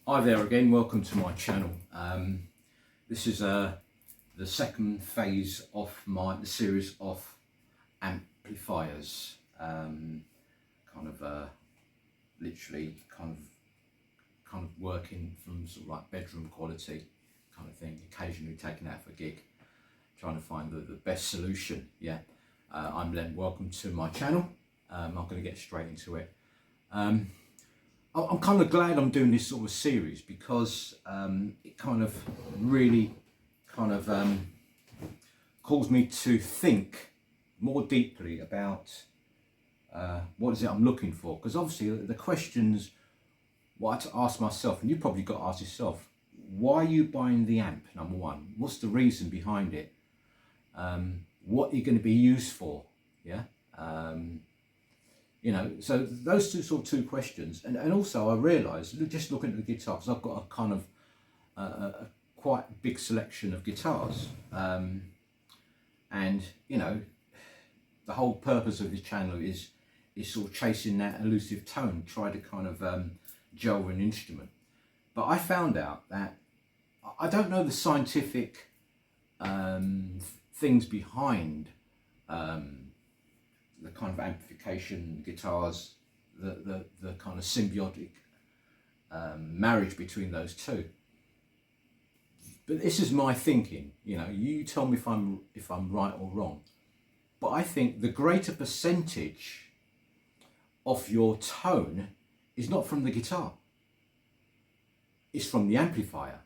Hi there again, welcome to my channel. This is the second phase of the series of amplifiers, literally kind of working from sort of like bedroom quality kind of thing, occasionally taken out for a gig, trying to find the best solution. I'm Len, welcome to my channel. I'm going to get straight into it. I'm kind of glad I'm doing this sort of series because it kind of really calls me to think more deeply about what is it I'm looking for, because obviously the questions what I had to ask myself, and you probably got to ask yourself, why are you buying the amp, number one? What's the reason behind it? What are you going to be used for? Yeah. You know, so those two questions. And also I realised, just looking at the guitar, because I've got a kind of a quite big selection of guitars. And, you know, the whole purpose of this channel is sort of chasing that elusive tone, try to kind of gel an instrument. But I found out that I don't know the scientific things behind the kind of amplification guitars, the kind of symbiotic marriage between those two. But this is my thinking, you know, you tell me if I'm right or wrong. But I think the greater percentage of your tone is not from the guitar, it's from the amplifier.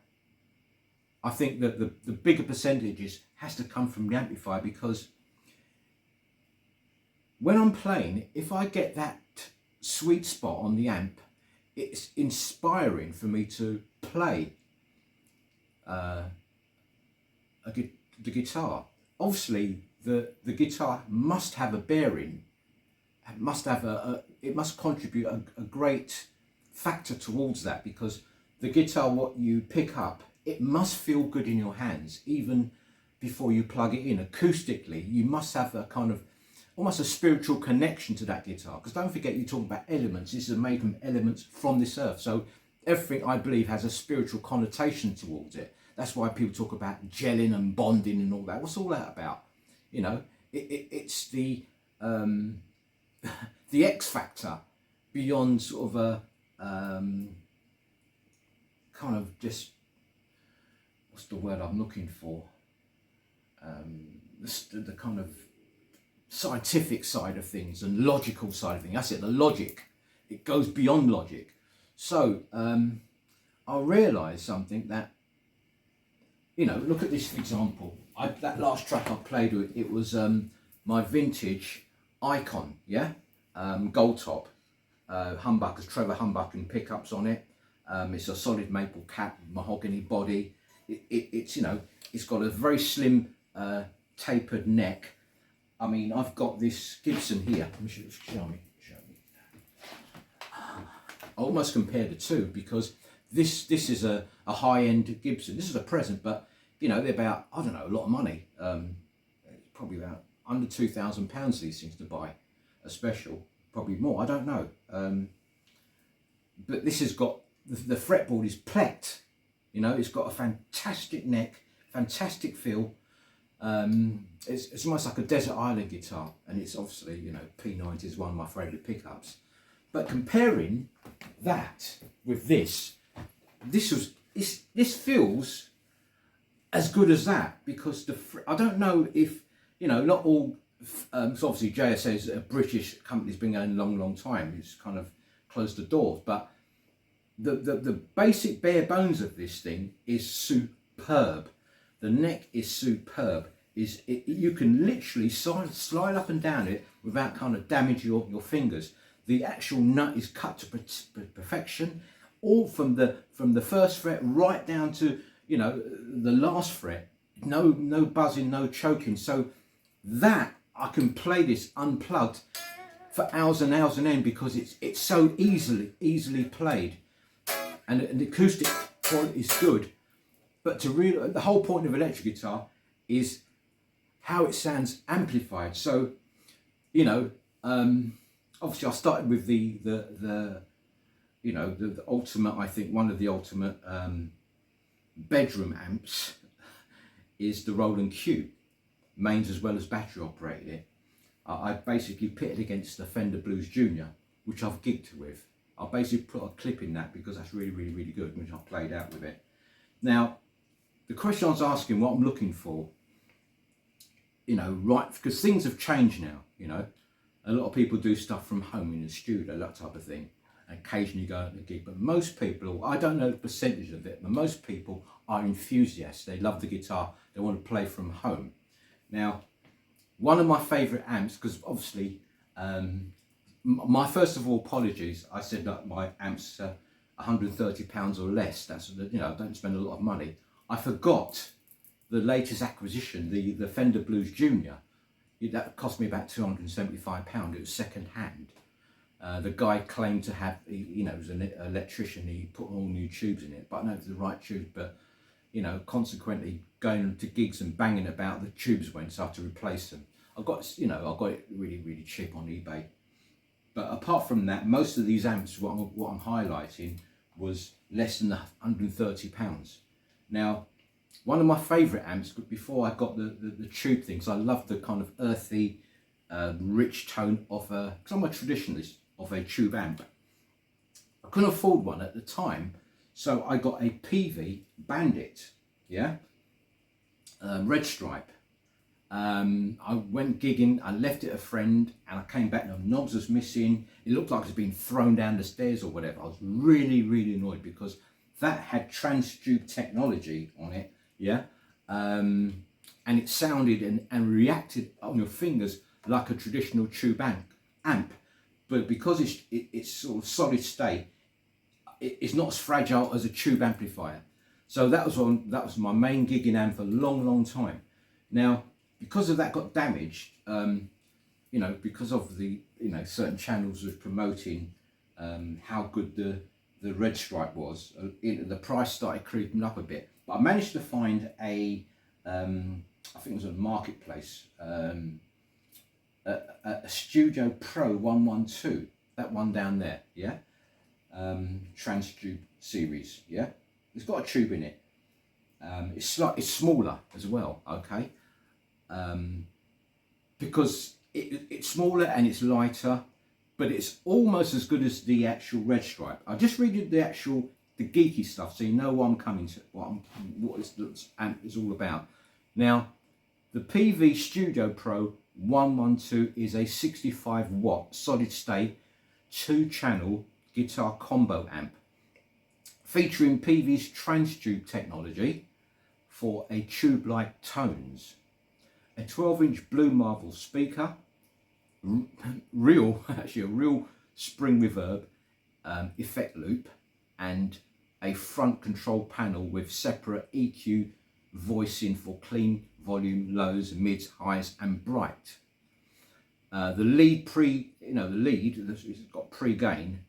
I think that the bigger percentages has to come from the amplifier, because when I'm playing, if I get that sweet spot on the amp, it's inspiring for me to play the guitar. Obviously, the guitar must have a bearing, it must contribute a great factor towards that, because the guitar, what you pick up, it must feel good in your hands even before you plug it in. Acoustically, you must have a kind of almost a spiritual connection to that guitar, because don't forget, you're talking about elements. This is made from elements from this earth, so everything, I believe, has a spiritual connotation towards it. That's why people talk about gelling and bonding and all that. What's all that about? You know, it's the the X factor beyond sort of a kind of just, what's the word I'm looking for? The kind of scientific side of things and logical side of things. That's it, the logic. It goes beyond logic. So I realised something that, you know, look at this example. That last track I played with, it was my vintage Icon, yeah? Gold top, humbuckers, Trevor humbucking pickups on it. It's a solid maple cap, mahogany body. It's, you know, it's got a very slim tapered neck. I mean, I've got this Gibson here. Let me show me. I almost compare the two, because this is a high-end Gibson. This is a present, but you know, they're about, I don't know, a lot of money. Probably about under £2,000 these things to buy a special, probably more, I don't know. But this has got, the fretboard is plecked, you know, it's got a fantastic neck, fantastic feel. It's almost like a desert island guitar, and it's obviously, you know, P90 is one of my favourite pickups. But comparing that with this feels as good as that, because I don't know if, you know, not all, so obviously JSA is a British company, has been going a long time, it's kind of closed the doors, but the basic bare bones of this thing is superb. The neck is superb. You can literally slide up and down it without kind of damaging your fingers. The actual nut is cut to perfection, all from the first fret right down to, you know, the last fret. No buzzing, no choking. So that I can play this unplugged for hours and hours on end, because it's so easily played, and the acoustic quality is good. But the whole point of electric guitar is how it sounds amplified. So, you know, obviously I started with the you know, the ultimate, I think one of the ultimate bedroom amps is the Roland Q, mains as well as battery operated it. I basically pitted against the Fender Blues Junior, which I've gigged with. I basically put a clip in that because that's really good, which I played out with it. Now, the question I was asking, what I'm looking for, you know, right, because things have changed now, you know. A lot of people do stuff from home in the studio, that type of thing. Occasionally go out to a gig, but most people, I don't know the percentage of it, but most people are enthusiasts. They love the guitar, they want to play from home. Now, one of my favourite amps, because obviously, my first of all apologies, I said that my amps £130 or less. That's, you know, I don't spend a lot of money. I forgot the latest acquisition, the Fender Blues Junior. That cost me about £275. It was second hand. The guy claimed to have, you know, he was an electrician. He put all new tubes in it, but I don't know if it's the right tubes. But you know, consequently, going to gigs and banging about, the tubes went, so I had to replace them. I got it really cheap on eBay. But apart from that, most of these amps, what I'm highlighting, was less than £130. Now, one of my favourite amps, before I got the tube things, I love the kind of earthy, rich tone of because I'm a traditionalist, of a tube amp. I couldn't afford one at the time, so I got a Peavey Bandit, yeah, red stripe. I went gigging, I left it a friend, and I came back and the knobs was missing. It looked like it was being thrown down the stairs or whatever. I was really annoyed because that had trans-tube technology on it, yeah, and it sounded and reacted on your fingers like a traditional tube amp. But because it's sort of solid state, it's not as fragile as a tube amplifier. So that was my main gigging amp for a long time. Now, because of that got damaged, you know, because of the, you know, certain channels was promoting how good the red stripe was, the price started creeping up a bit. But I managed to find I think it was on Marketplace, a Studio Pro 112, that one down there, yeah, trans tube series, yeah. It's got a tube in it. It's smaller as well, okay. Because it's smaller and it's lighter, but it's almost as good as the actual red stripe. I just read you the geeky stuff, so you know what I'm coming to, what this amp is all about. Now, the Peavey Studio Pro 112 is a 65 watt solid state 2-channel guitar combo amp, featuring Peavey's trans-tube technology for a tube-like tones, a 12-inch blue marble speaker, a real spring reverb, effect loop, and a front control panel with separate EQ voicing for clean volume, lows, mids, highs, and bright. The lead it's got pre-gain.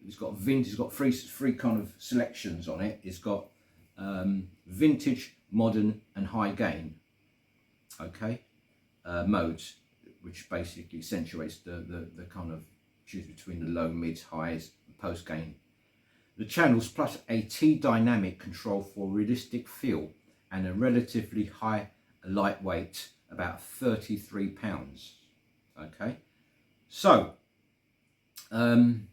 It's got vintage. It's got three kind of selections on it. It's got vintage, modern, and high gain. Okay, modes, which basically accentuates the kind of choose between the low, mids, highs, and post gain. The channels plus a T-dynamic control for realistic feel and a relatively high lightweight, about 33 pounds. Okay, so I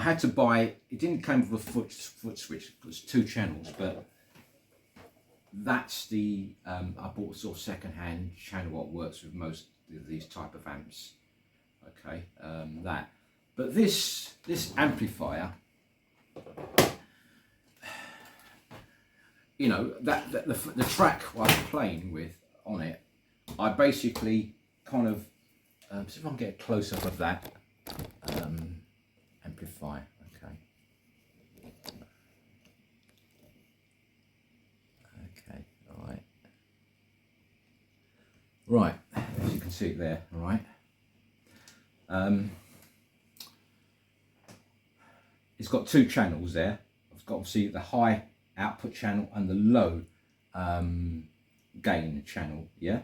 had to buy, it didn't come with a foot switch, it was 2 channels, but that's the I bought sort of second-hand channel what works with most of these type of amps. Okay, but this amplifier, you know, the track I was playing with on it, I basically kind of see if I can get a close-up of that amplifier. Okay, all right. Right, as you can see it there, all right. It's got 2 channels there. I've got obviously the high output channel and the low gain channel, yeah.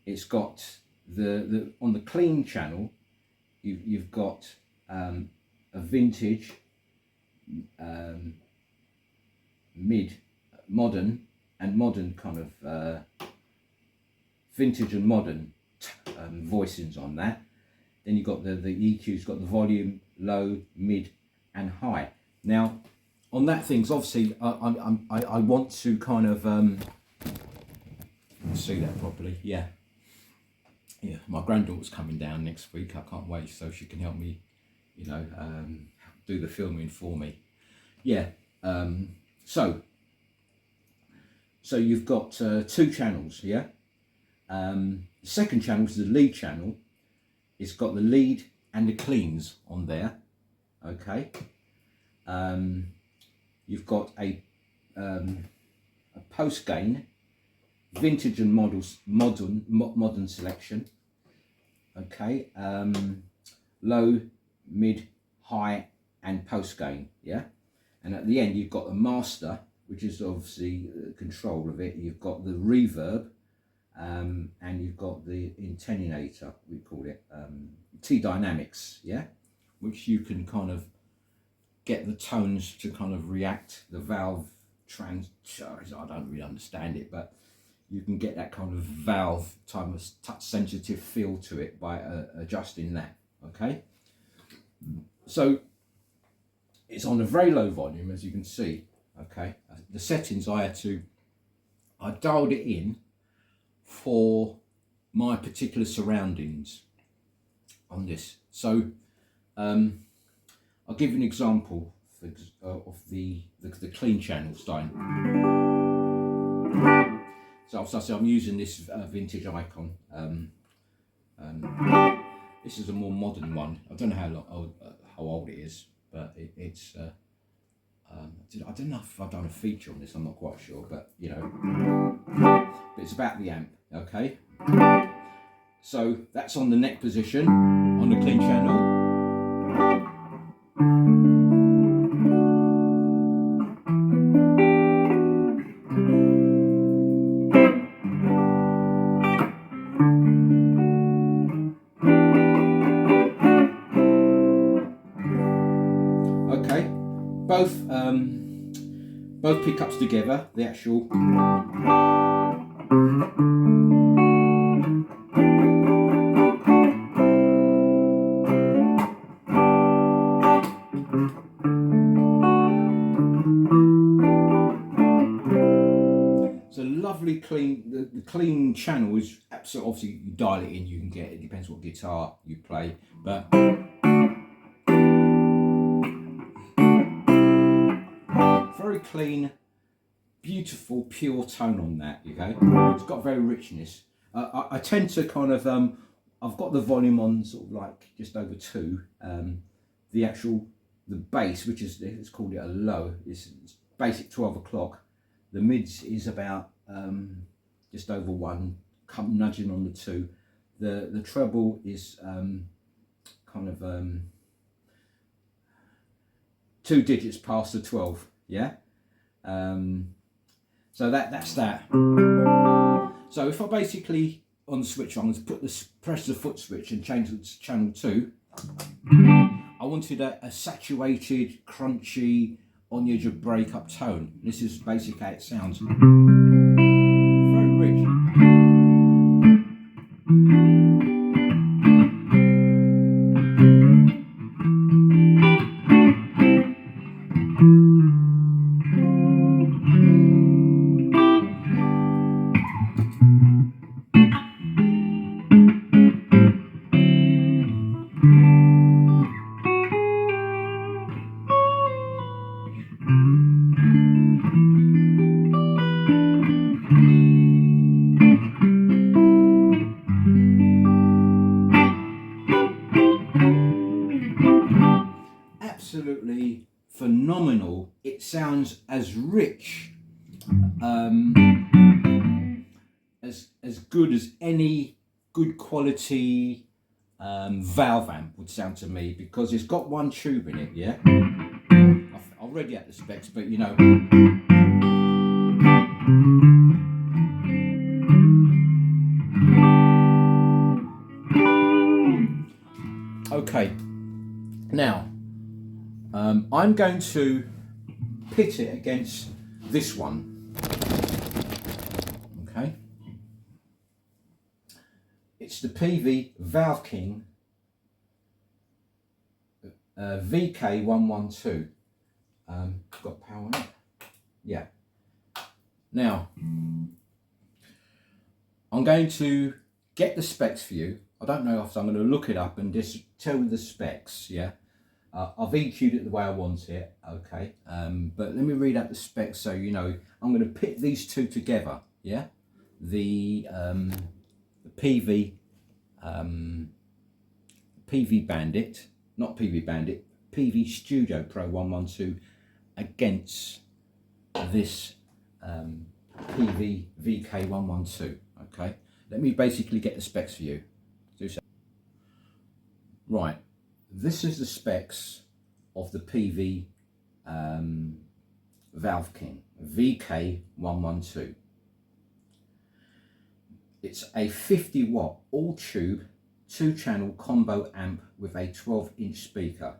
It's got the on the clean channel, you've got a vintage, mid, modern, and modern kind of vintage and modern voicings on that. Then you've got the EQ's got the volume, low, mid, and high. Now, on that things, obviously, I want to kind of see that properly. Yeah, my granddaughter's coming down next week. I can't wait, so she can help me, you know, do the filming for me. Yeah. So you've got 2 channels. Yeah. The second channel is the lead channel. It's got the lead and the cleans on there. Okay. You've got a post gain, vintage and modern selection. Okay. Low, mid, high, and post gain. Yeah. And at the end, you've got the master, which is obviously control of it. You've got the reverb, and you've got the attenuator, we call it, T dynamics, yeah, which you can kind of get the tones to kind of react, the valve I don't really understand it, but you can get that kind of valve type of touch sensitive feel to it by adjusting that. Okay, so it's on a very low volume, as you can see. Okay, the settings I dialed it in for my particular surroundings on this. So I'll give you an example of the clean channel style. So obviously I'm using this vintage icon. This is a more modern one. I don't know how old it is, but it's I don't know if I've done a feature on this, I'm not quite sure, but you know, but it's about the amp. Okay, so that's on the neck position on the clean channel. Okay, both pickups together, the actual it's a lovely clean, the clean channel is absolutely, obviously you dial it in, you can get it, depends what guitar you play, but very clean, beautiful, pure tone on that. Okay, it's got very richness. I tend to kind of I've got the volume on sort of like just over 2. The bass, which is, it's called it a low, is basic 12 o'clock. The mids is about just over 1, nudging on the 2. The treble is kind of 2 digits past the 12. Yeah. So that's that. So if I basically on the switch, I'm going to press the foot switch and change it to channel 2. I wanted a saturated, crunchy, on the edge of breakup tone. This is basically how it sounds. Very rich. Absolutely phenomenal. It sounds as rich, as good as any good quality valve amp would sound to me, because it's got 1 tube in it. Yeah, I'll read you out the specs, but you know. Okay, now I'm going to pit it against this one. Okay, it's the Peavey Valve King VK112. Got power on it. Yeah. Now I'm going to get the specs for you. I don't know if I'm going to look it up and just tell you the specs. Yeah. I've EQ'd it the way I want it, okay, but let me read out the specs so you know. I'm going to pit these two together, yeah, the Peavey Bandit, not Peavey Bandit, PV Studio Pro 112 against this PV VK112. Okay, let me basically get the specs for you. Right, this is the specs of the PV Valve King VK112. It's a 50 watt all tube 2-channel combo amp with a 12-inch speaker,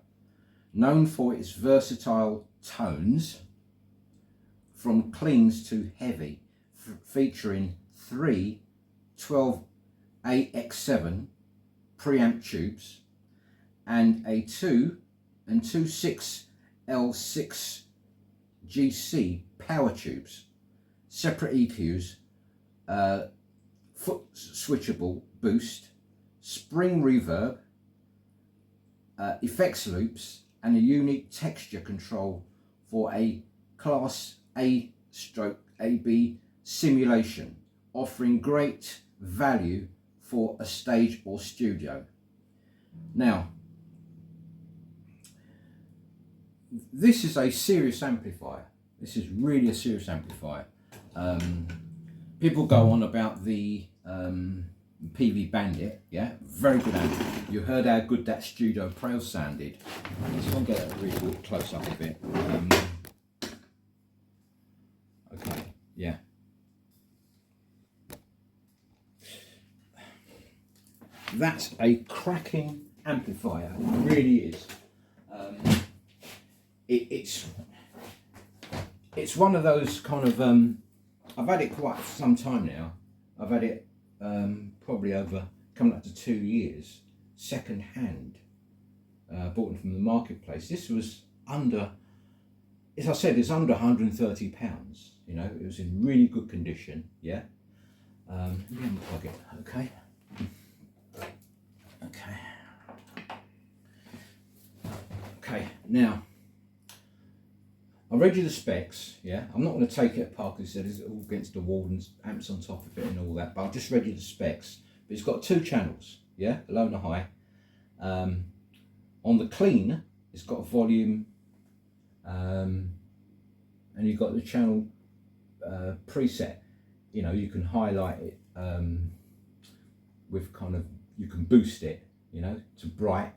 known for its versatile tones from cleans to heavy, featuring 3 12AX7 preamp tubes and a 2 and 2.6L6 GC power tubes, separate EQs, foot switchable boost, spring reverb, effects loops, and a unique texture control for a Class A/AB simulation, offering great value for a stage or studio. Now, this is a serious amplifier. This is really a serious amplifier. People go on about the PV Bandit, yeah, very good amp. You heard how good that Studio Pro sounded. Let's go and get a really good close up a bit. Okay, yeah. That's a cracking amplifier, it really is. It's one of those kind of, I've had it quite some time now. I've had it probably over, coming up to 2 years, second hand, bought it from the marketplace. This was under, as I said, it's under £130, you know, it was in really good condition, yeah. Let me unplug it, okay. Okay, now, I read you the specs, yeah. I'm not going to take it apart because it's all against the wall and amps on top of it and all that, but I've just read you the specs. But it's got 2 channels, yeah, a low and a high. On the clean, it's got a volume, and you've got the channel preset. You know, you can highlight it with kind of, you can boost it, you know, to bright,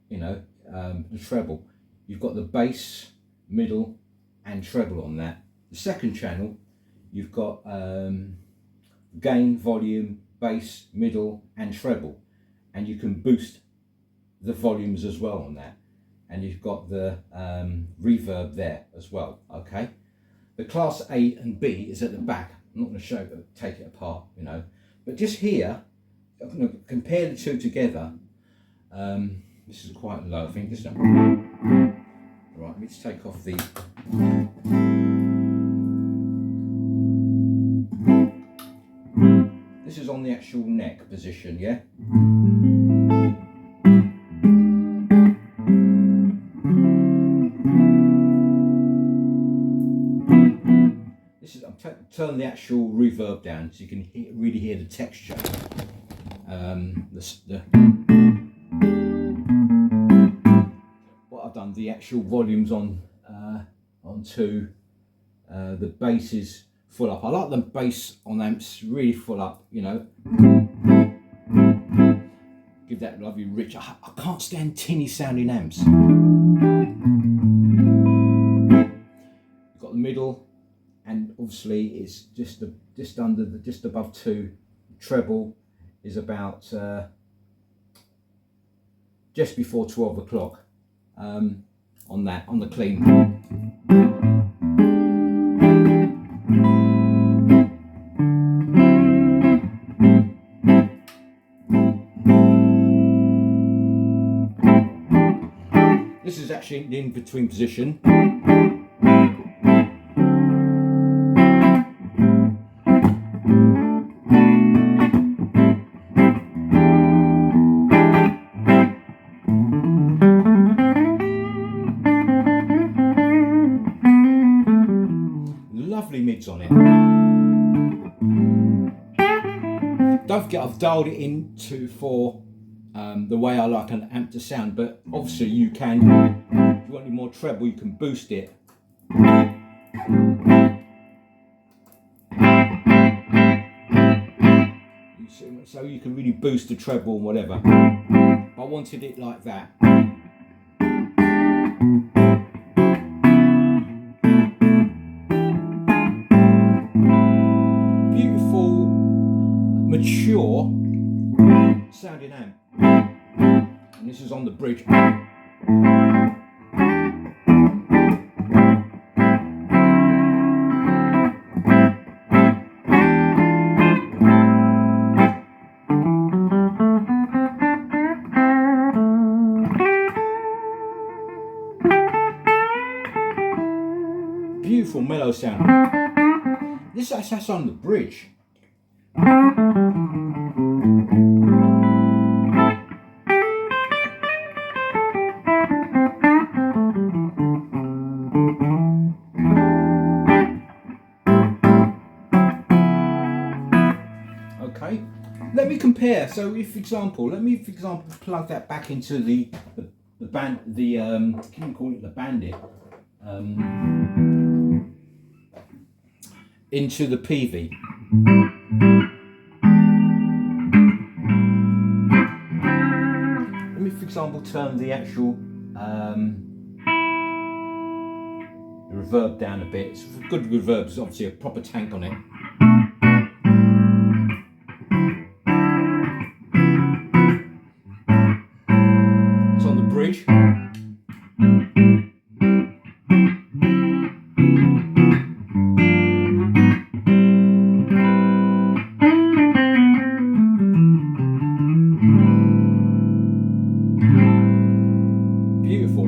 you know, the treble. You've got the bass, middle and treble on that. The second channel, you've got gain, volume, bass, middle and treble, and you can boost the volumes as well on that, and you've got the reverb there as well. Okay, the Class A and B is at the back. I'm not going to show, take it apart, you know, but just here, I'm going to compare the two together. This is quite low, I think, isn't it? Right, let me just take off the... This is on the actual neck position, yeah? This is, I'm turning the actual reverb down so you can really hear the texture. What I've done, the actual volumes on onto the bass is full up. I like the bass on amps really full up, you know. Give that lovely rich. I can't stand tinny sounding amps. You've got the middle, and obviously it's just under the, just above 2. Treble is about just before 12 o'clock on that, on the clean. This is actually the in-between position. Lovely mids on it. Don't forget, I've dialed it into for the way I like an amp to sound, but obviously you can, if you want any more treble, you can boost it. So you can really boost the treble and whatever. I wanted it like that. Beautiful, mature sounding amp. And this is on the bridge. Beautiful mellow sound. That's on the bridge. Okay, let me compare. So, let me for example plug that back into the band, can you call it the Bandit? Into the PV. Let me, for example, turn the actual the reverb down a bit. It's a good reverb. There's obviously a proper tank on it. It's on the bridge. Beautiful.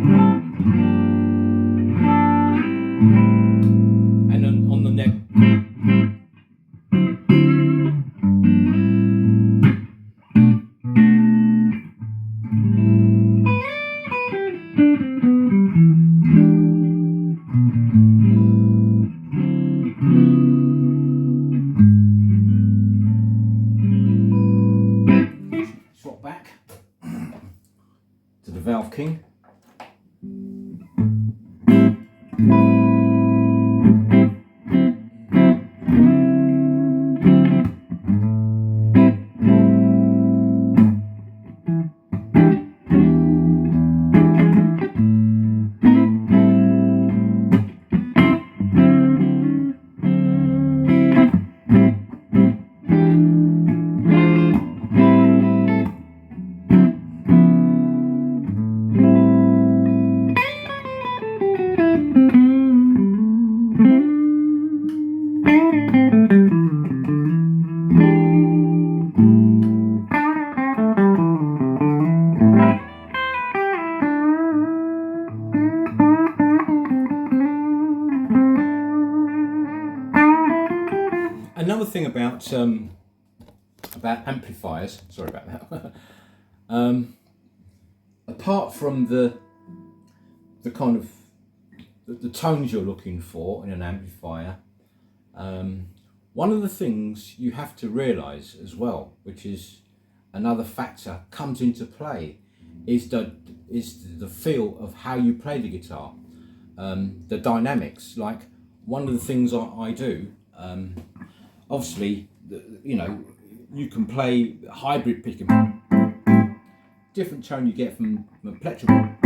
And then on the neck. Swap back to the Valve King. Another thing about amplifiers, sorry about that. Apart from the kind of the tones you're looking for in an amplifier, one of the things you have to realise as well, which is another factor comes into play, is the feel of how you play the guitar, the dynamics. Like one of the things I do. Obviously, you can play hybrid picking, different tone you get from a plectrum.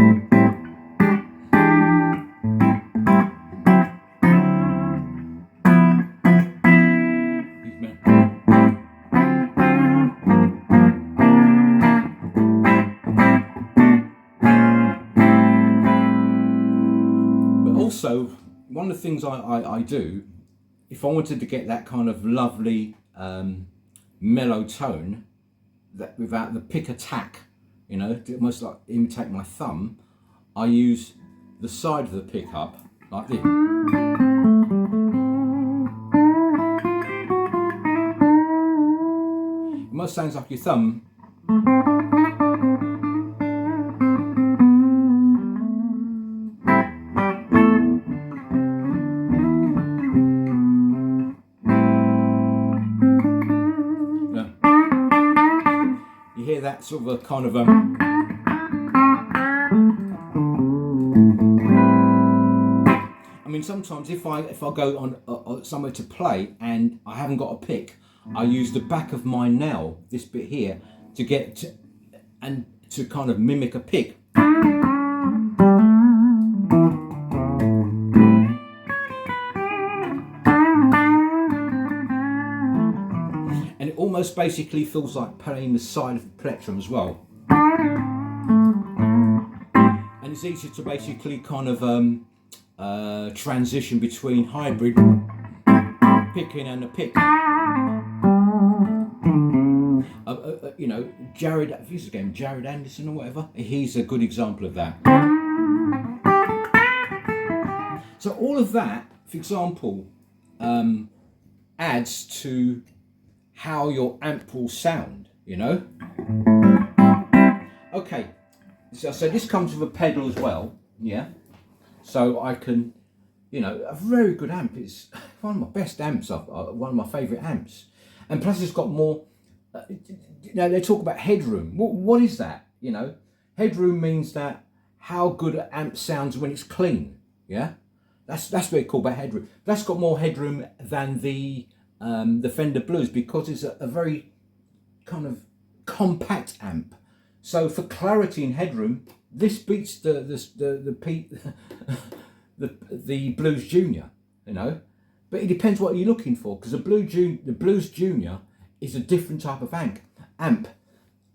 But also, one of the things I do, if I wanted to get that kind of lovely mellow tone, that without the pick attack, to almost like imitate my thumb, I use the side of the pickup like this. It almost sounds like your thumb. You hear that that sort of a kind of I mean, sometimes if I go on somewhere to play and I haven't got a pick, I use the back of my nail, this bit here, to get to, and to kind of mimic a pick. And it almost basically feels like playing the side of the plectrum as well. And it's easy to basically kind of transition between hybrid picking and a pick. You know, Jared Anderson or whatever, he's a good example of that. So all of that, for example, adds to how your amp will sound, you know. Okay, so this comes with a pedal as well, yeah. So I can, you know, a very good amp. It's one of my best amps, one of my favourite amps. And plus it's got more, you know, they talk about headroom. What is that, you know? Headroom means that how good an amp sounds when it's clean, yeah? That's what they call about headroom. That's got more headroom than the Fender Blues because it's a very kind of compact amp. So for clarity and headroom, this beats the Blues Junior, you know. But it depends what you're looking for, because the Blues Junior is a different type of amp.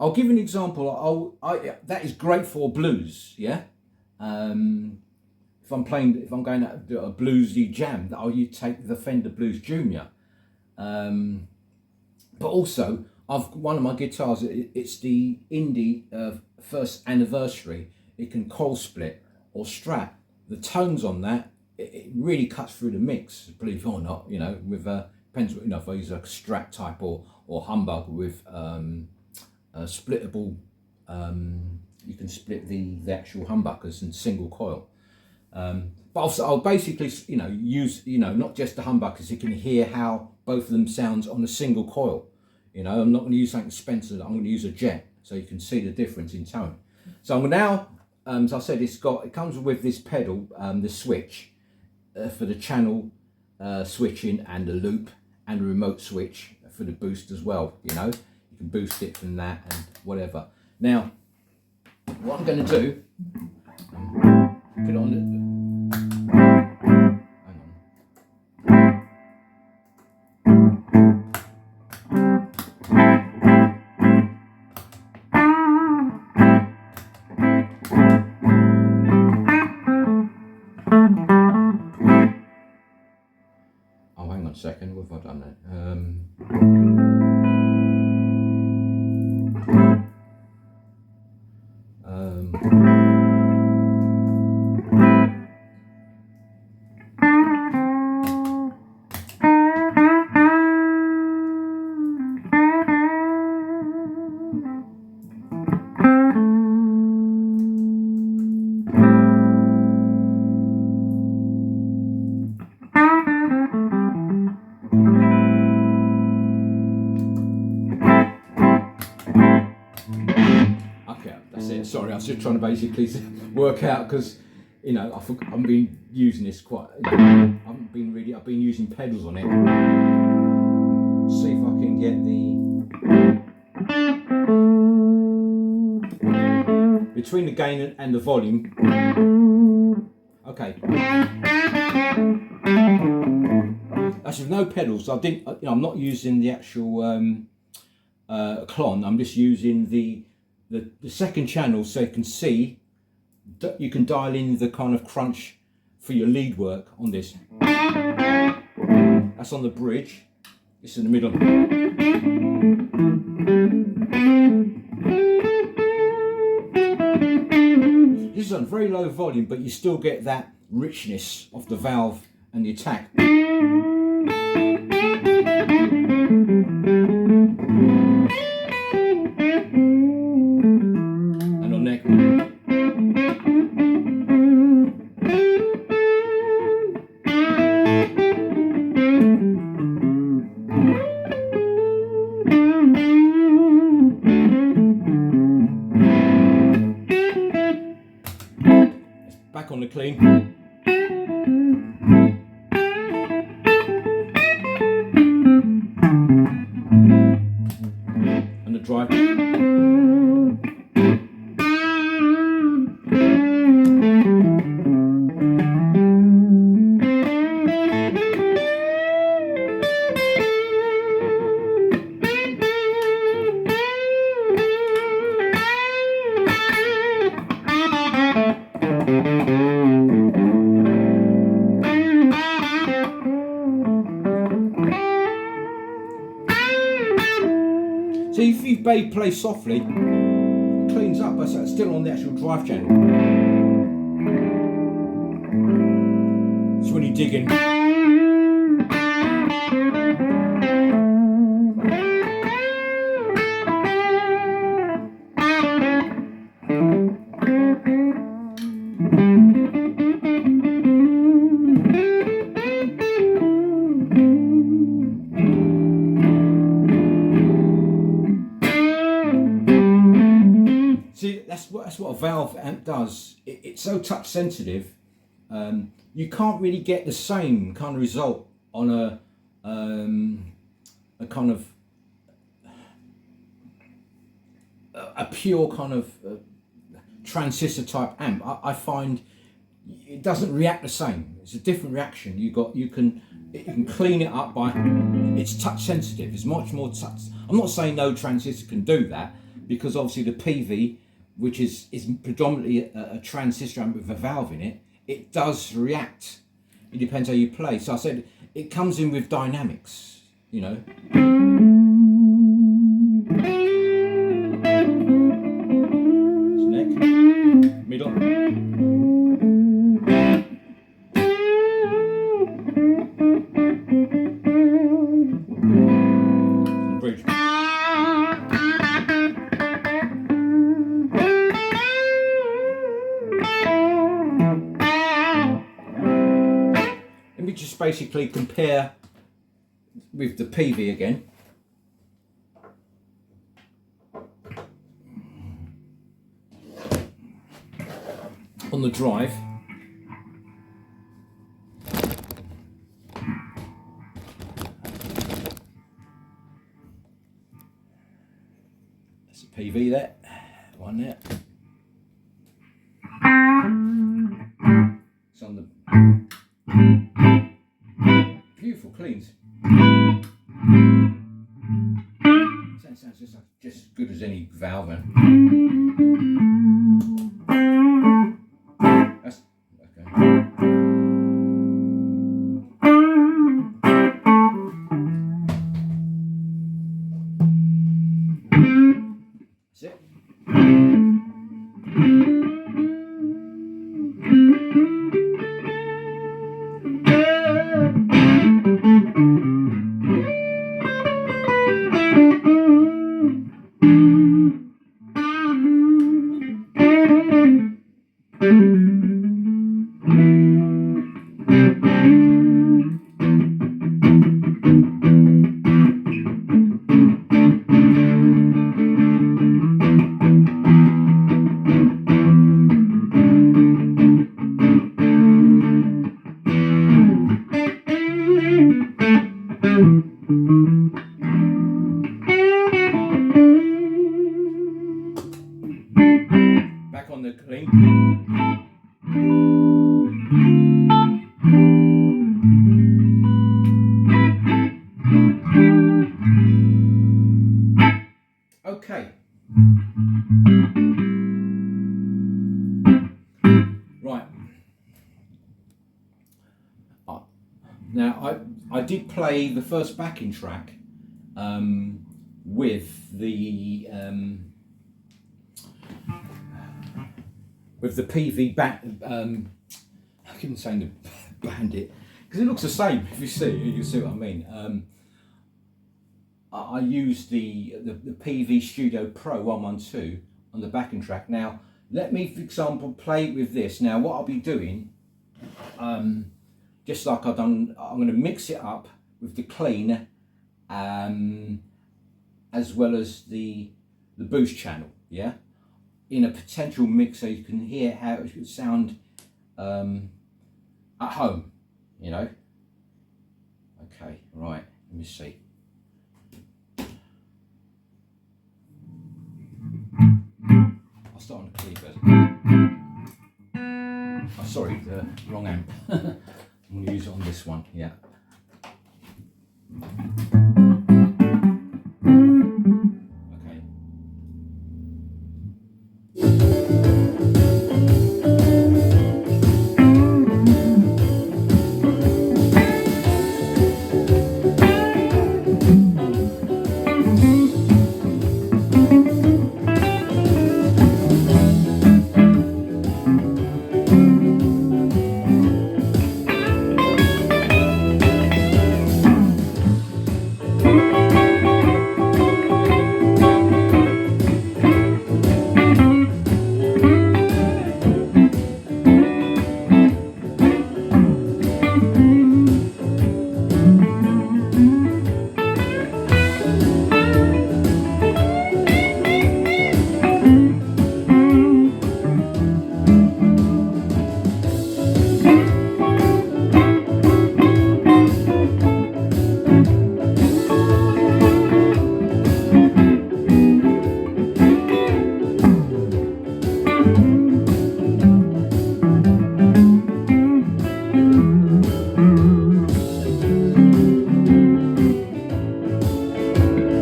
I'll give you an example. That is great for blues, yeah. If I'm going to do a bluesy jam, I'll take the Fender Blues Junior. But also, one of my guitars, it's the Indie first anniversary. It can coil split or Strat. The tones on that, it really cuts through the mix, believe it or not. You know, with depends, you know, if I use a Strat type or humbucker with a splittable. You can split the actual humbuckers and single coil. But also, I'll basically, you know, use, you know, not just the humbuckers. You can hear how both of them sounds on a single coil. You know, I'm not going to use something Spencer. I'm going to use a Jet, so you can see the difference in tone. So I'm now, as I said, it comes with this pedal, the switch for the channel switching and the loop, and a remote switch for the boost as well. You know, you can boost it from that and whatever. Now, what I'm going to do, put it on the. Second, what have I done that? Sorry, I was just trying to basically work out, because, you know, I've been using this quite. I've been using pedals on it. See if I can get the between the gain and the volume. Okay. That's with no pedals. I didn't. You know, I'm not using the actual clon. I'm just using the second channel, so you can see that you can dial in the kind of crunch for your lead work on this. That's on the bridge. It's in the middle. This is on very low volume, but you still get that richness of the valve and the attack. clean. And the drive. So if you play softly, it cleans up, but it's still on the actual drive channel. So when you dig in, see, that's what a valve amp does. It's so touch sensitive. You can't really get the same kind of result on a kind of a pure kind of transistor type amp. I find it doesn't react the same. It's a different reaction. You can clean it up by, it's touch sensitive. It's much more touch. I'm not saying no transistor can do that, because obviously the PV, which is predominantly a transistor amp with a valve in it, it does react. It depends how you play. So I said it comes in with dynamics, you know. Neck, middle. Bridge. Let me just basically compare with the PV again. On the drive, that's a PV there, one there. It's on the beautiful cleans. Sounds just as good as any valve amp. That's okay. That's it. Back on the clean. Okay. Right. Now I did play the first backing track with the PV back. I couldn't say the Bandit because it looks the same. If you see what I mean. I used the PV Studio Pro 112 on the backing track. Now let me, for example, play with this. Now what I'll be doing, just like I've done, I'm going to mix it up with the clean, as well as the boost channel, yeah, in a potential mix, so you can hear how it would sound at home, you know. Okay, right, let me see. I'll start on the keyboard. Oh, sorry, the wrong amp. I'm going to use it on this one, yeah. Okay.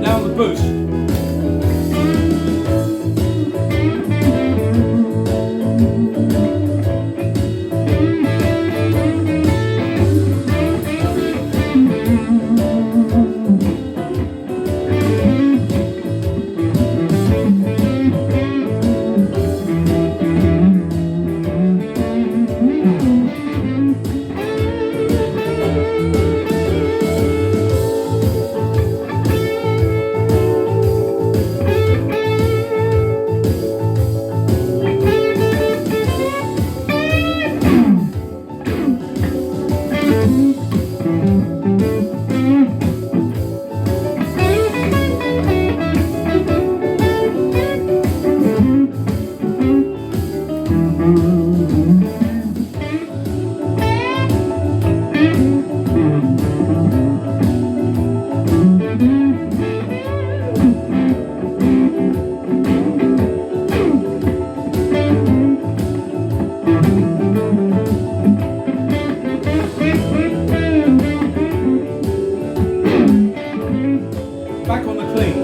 Now the boost. Back on the clean.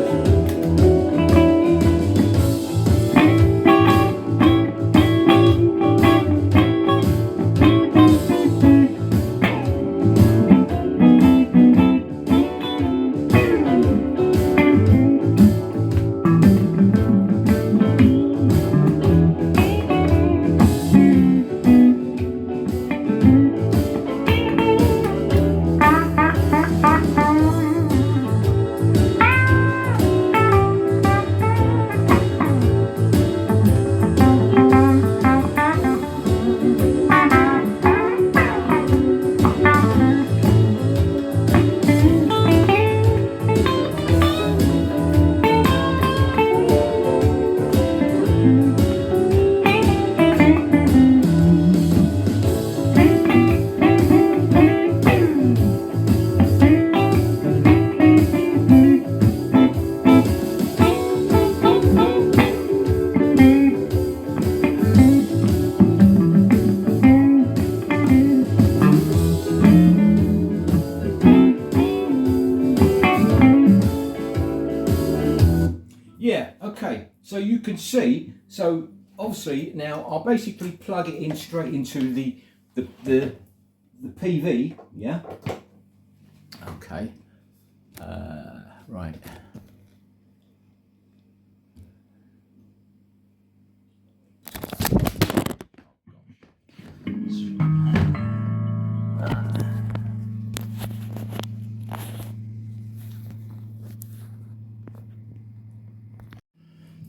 Yeah, okay, so you can see, so obviously now I'll basically plug it in straight into the PV, yeah? Okay, right.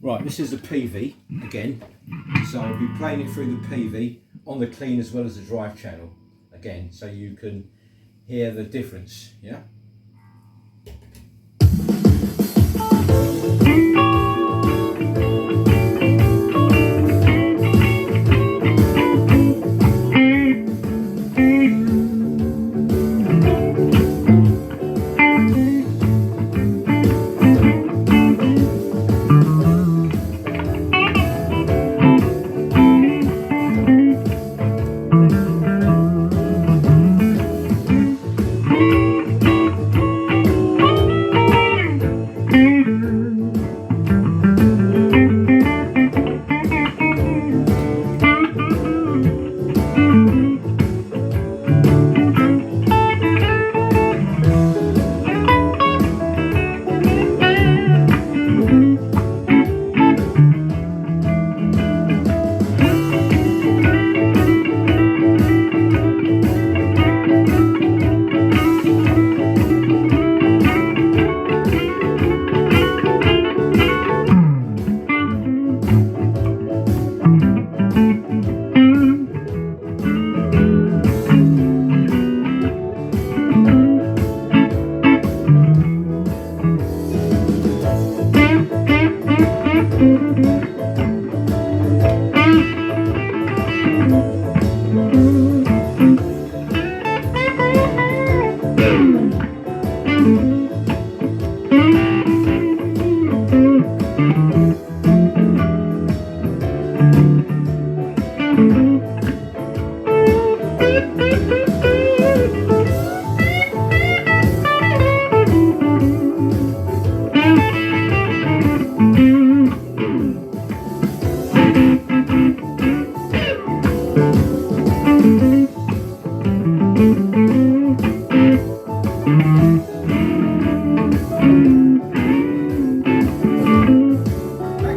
Right, this is the PV again, so I'll be playing it through the PV on the clean as well as the drive channel again, so you can hear the difference, yeah? Back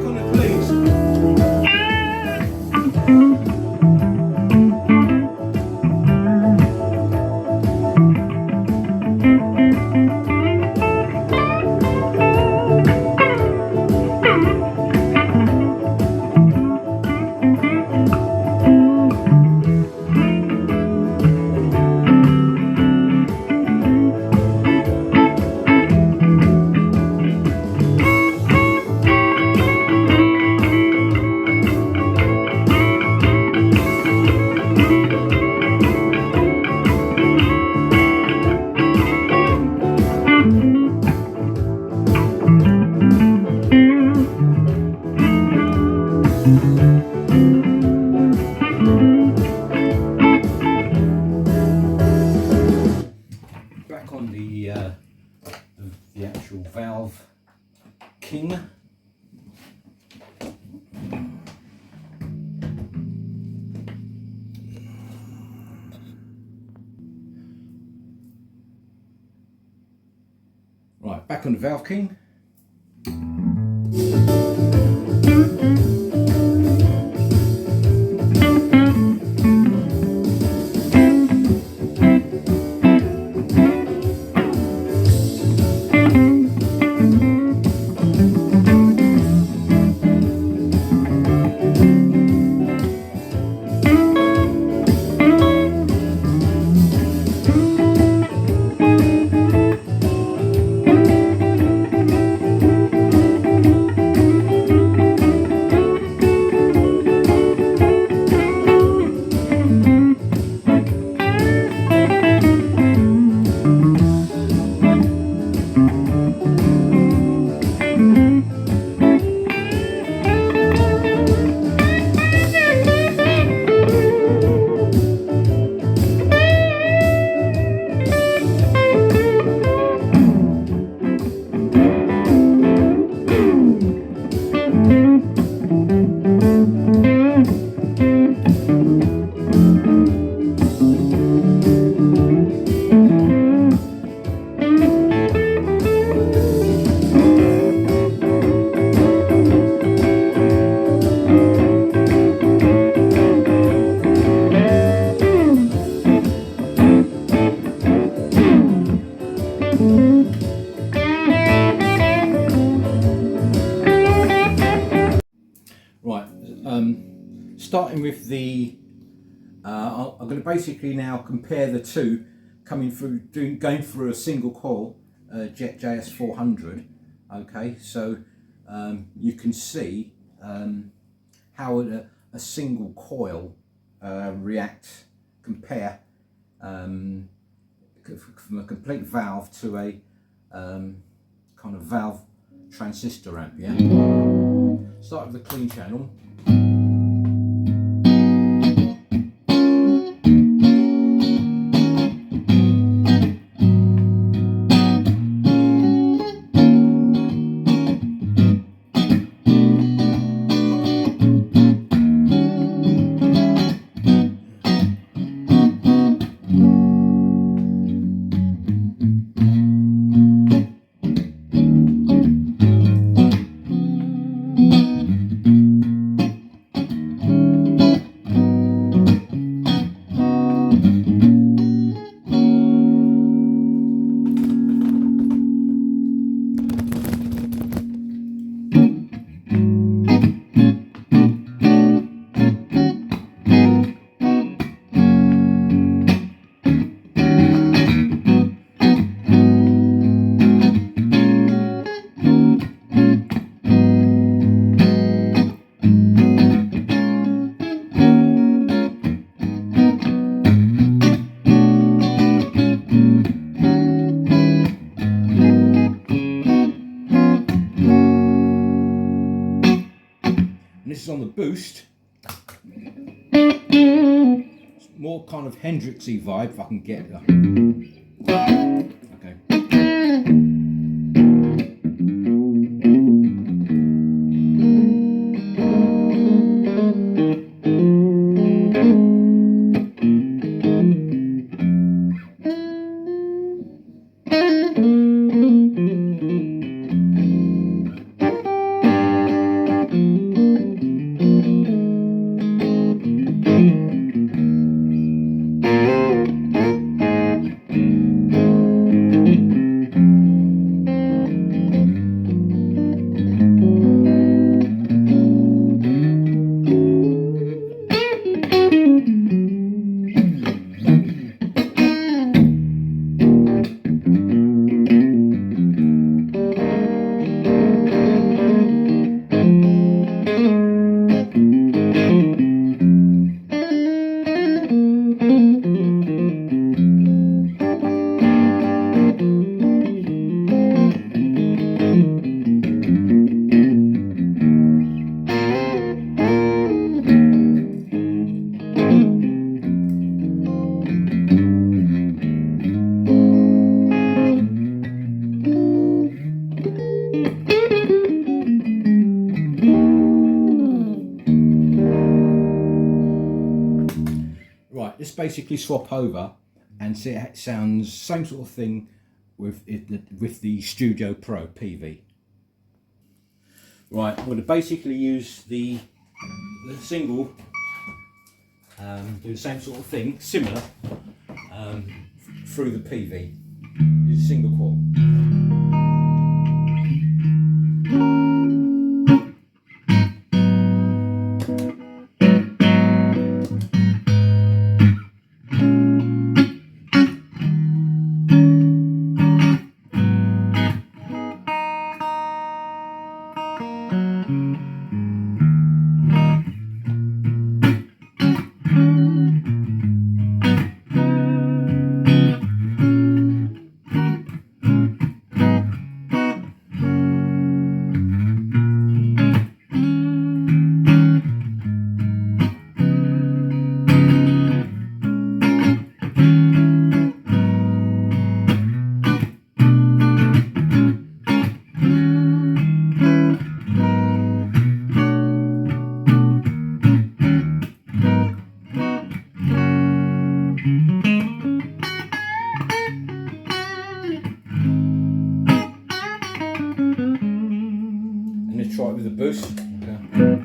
on the cleans. Back on the actual valve king. Right, back on the valve king. Right, starting with the, I'm going to basically now compare the two coming through, going through a single coil Jet JS400. Okay, so you can see how a single coil compare from a complete valve to a kind of valve transistor amp. Yeah. Start with the clean channel. This is on the boost. It's more kind of Hendrixy vibe if I can get it. Okay. basically swap over and see how it sounds. Same sort of thing with the Studio Pro PV. Right, I'm going to basically use the single, do the same sort of thing, similar, through the PV. Use a single coil. Try it with a boost. Okay.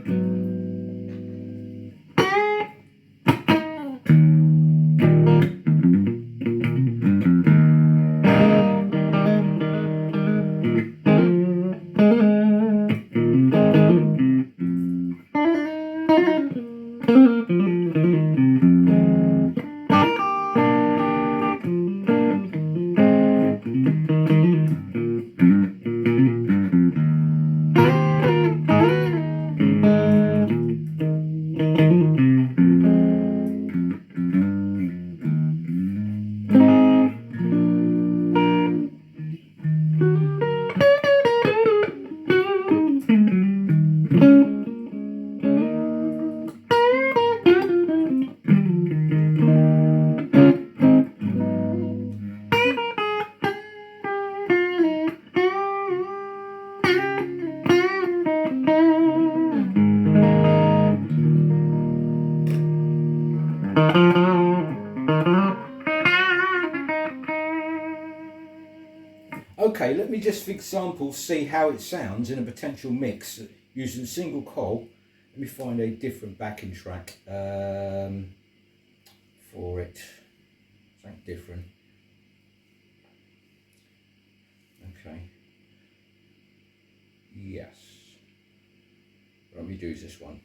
Okay, let me just for example see how it sounds in a potential mix using a single coil. Let me find a different backing track for it. Something different. Okay. Yes. Let me use this one.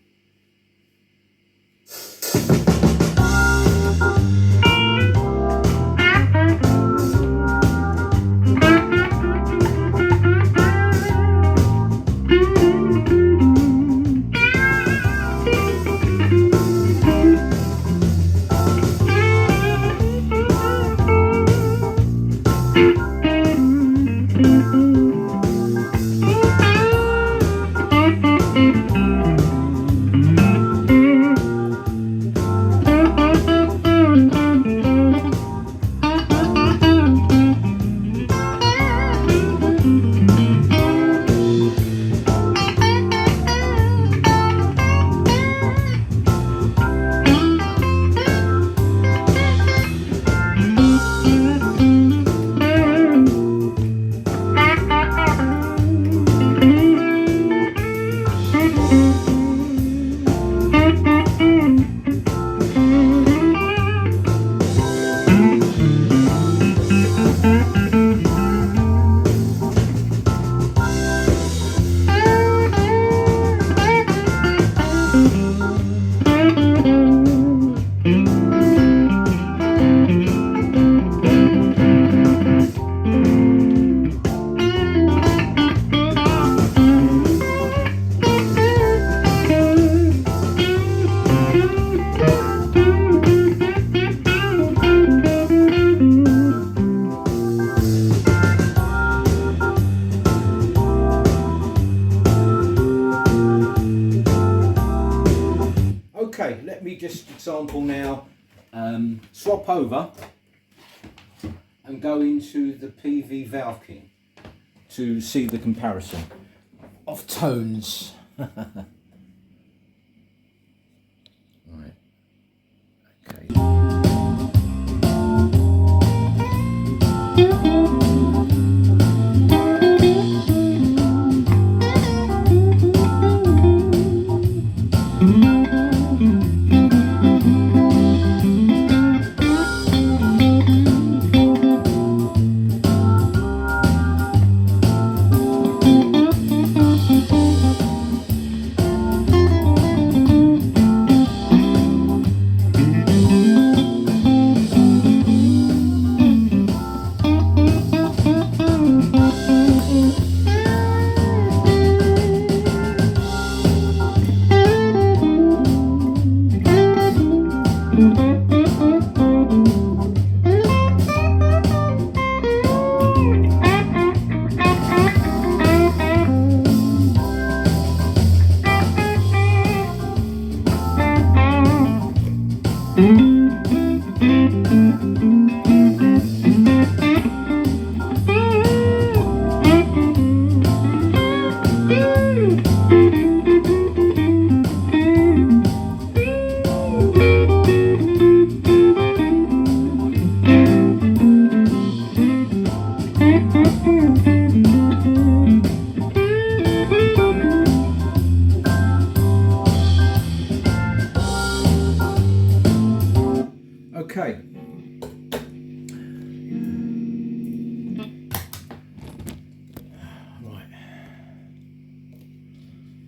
Okay, let me just example now swap over and go into the PV Valve King to see the comparison of tones. Right. Okay.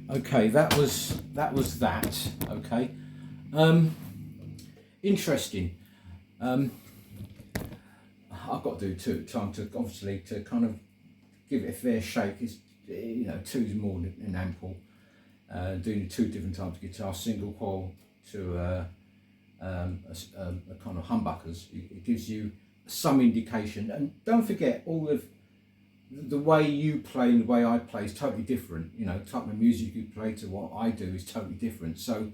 Okay, that was that. Okay, interesting. I've got to do time to obviously to kind of give it a fair shake. Is two is more than ample. Doing 2 different types of guitar, single coil to a kind of humbuckers. It gives you some indication, and don't forget all of the way you play and the way I play is totally different. The type of music you play to what I do is totally different. So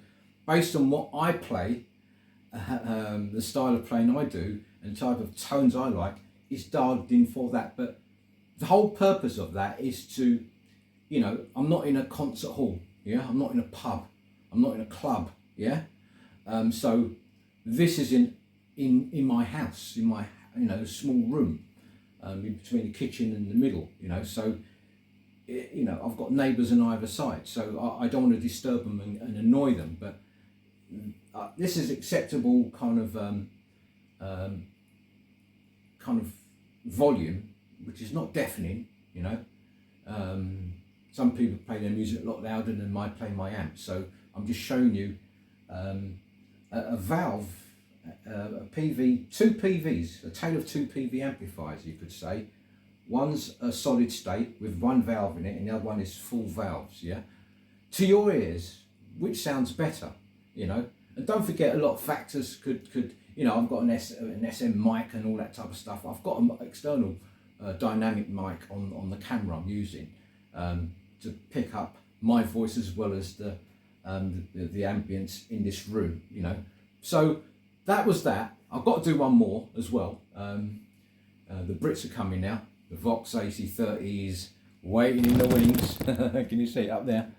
based on what I play, the style of playing I do and the type of tones I like is dialed in for that. But the whole purpose of that is to, I'm not in a concert hall, I'm not in a pub, I'm not in a club, so this is in my house, in my small room, in between the kitchen and the middle, so I've got neighbours on either side, so I don't want to disturb them and annoy them, but this is acceptable kind of volume, which is not deafening. Some people play their music a lot louder than I play my amp, so I'm just showing you a valve, a PV, 2 PVs, a tale of 2 PV amplifiers, you could say. One's a solid state with 1 valve in it, and the other one is full valves. To your ears, which sounds better? And don't forget, a lot of factors could I've got an SM mic and all that type of stuff. I've got an external dynamic mic on the camera I'm using to pick up my voice as well as the ambience in this room. So that was that. I've got to do one more as well. The Brits are coming now. The Vox AC30 is waiting in the wings. Can you see it up there?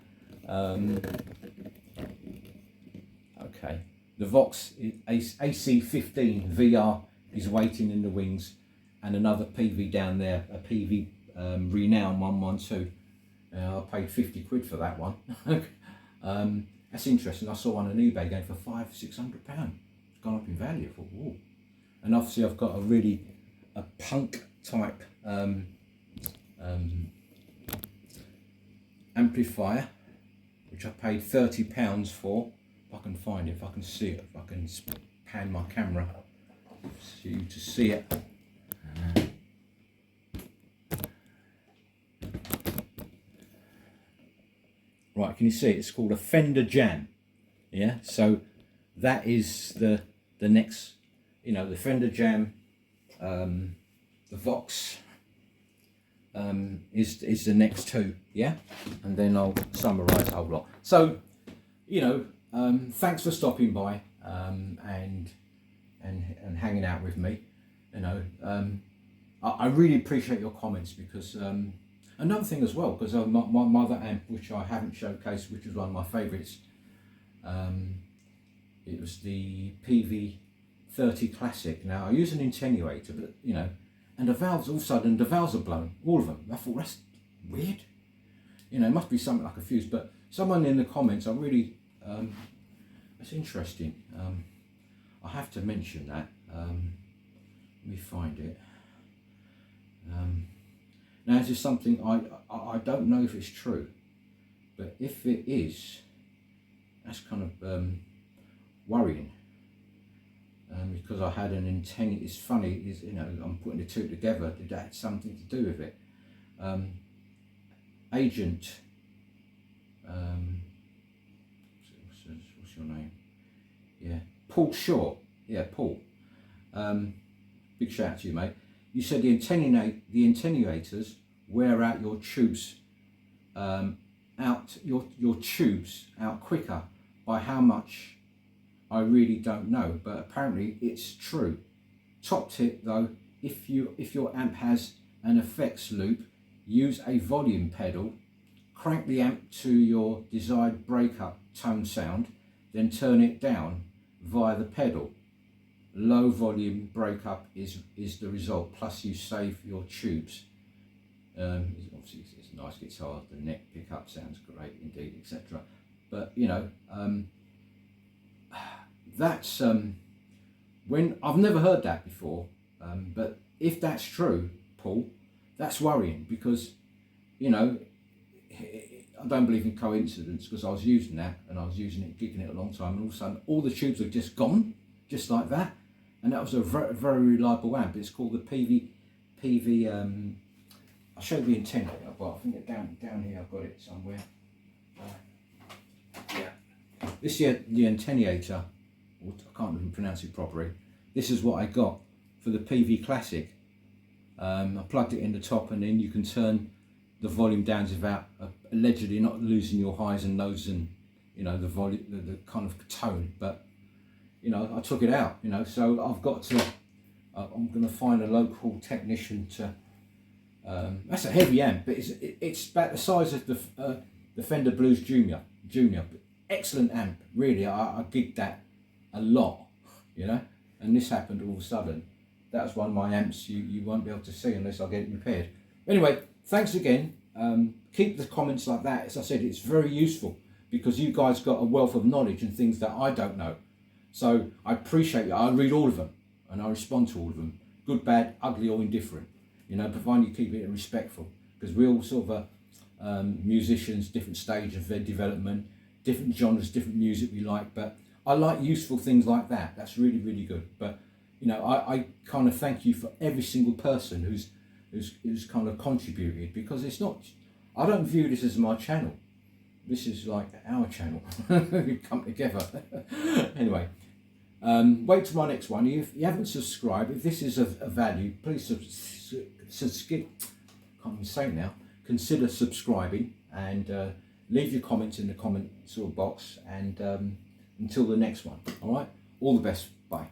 Okay. The Vox AC15 VR is waiting in the wings, and another PV down there, a PV Renown 112. I paid 50 quid for that one. That's interesting. I saw one on eBay going for £500-600. It's gone up in value. I thought, whoa. And obviously I've got a punk type amplifier, which I paid £30 for. If I can find it, if I can see it, if I can pan my camera for you to see it. Right, can you see it? It's called a Fender Jam. So that is the next, the Fender Jam, the Vox is the next 2, and then I'll summarise the whole lot. So, thanks for stopping by and hanging out with me. I really appreciate your comments, because another thing as well, because my mother amp, which I haven't showcased, which is one of my favourites, it was the PV30 Classic. Now I use an attenuator, but and the valves, all of a sudden the valves are blown, all of them. I thought, that's weird. It must be something like a fuse. But someone in the comments, I really, that's interesting. I have to mention that. Let me find it. Now, this is something I don't know if it's true, but if it is, that's kind of worrying. Because I had an antenna. It's funny, I'm putting the 2 together. Did that have something to do with it? Agent, what's your name? Paul Shaw. Paul. Big shout out to you, mate. You said the attenuators wear out your tubes, your tubes out quicker. By how much, I really don't know, but apparently it's true. Top tip though, if your amp has an effects loop, use a volume pedal, crank the amp to your desired breakup tone sound, then turn it down via the pedal. Low volume breakup is the result, plus you save your tubes. Obviously it's a nice guitar, the neck pickup sounds great indeed, etc. But that's when I've never heard that before, but if that's true, Paul, that's worrying, because I don't believe in coincidence, because I was using that and I was using it, gigging it a long time, and all of a sudden all the tubes are just gone, just like that. And that was a very, very reliable amp. It's called the PV. I'll show you the antenna. Well, I think it down here. I've got it somewhere. Yeah. This is the attenuator. I can't even pronounce it properly. This is what I got for the PV Classic. I plugged it in the top, and then you can turn the volume down without allegedly not losing your highs and lows and, you know, the volume, the kind of tone. But, you know, I took it out, you know, so I've got to, I'm going to find a local technician to, that's a heavy amp, but it's about the size of the Fender Blues Junior. Excellent amp, really. I gigged that a lot, you know, and this happened all of a sudden. That's one of my amps you won't be able to see unless I get it repaired. Anyway, thanks again. Keep the comments like that. As I said, it's very useful because you guys got a wealth of knowledge and things that I don't know. So I appreciate it. I read all of them and I respond to all of them. Good, bad, ugly or indifferent. You know, provided you keep it respectful. Because we're all sort of musicians, different stages of their development, different genres, different music we like. But I like useful things like that. That's really, really good. But, you know, I kind of thank you for every single person who's kind of contributed, because it's not, I don't view this as my channel. This is like our channel. We come together. Anyway, wait till my next one. If you haven't subscribed, if this is of value, please subscribe. Can't even say now. Consider subscribing and leave your comments in the comment sort of box. And until the next one. All right. All the best. Bye.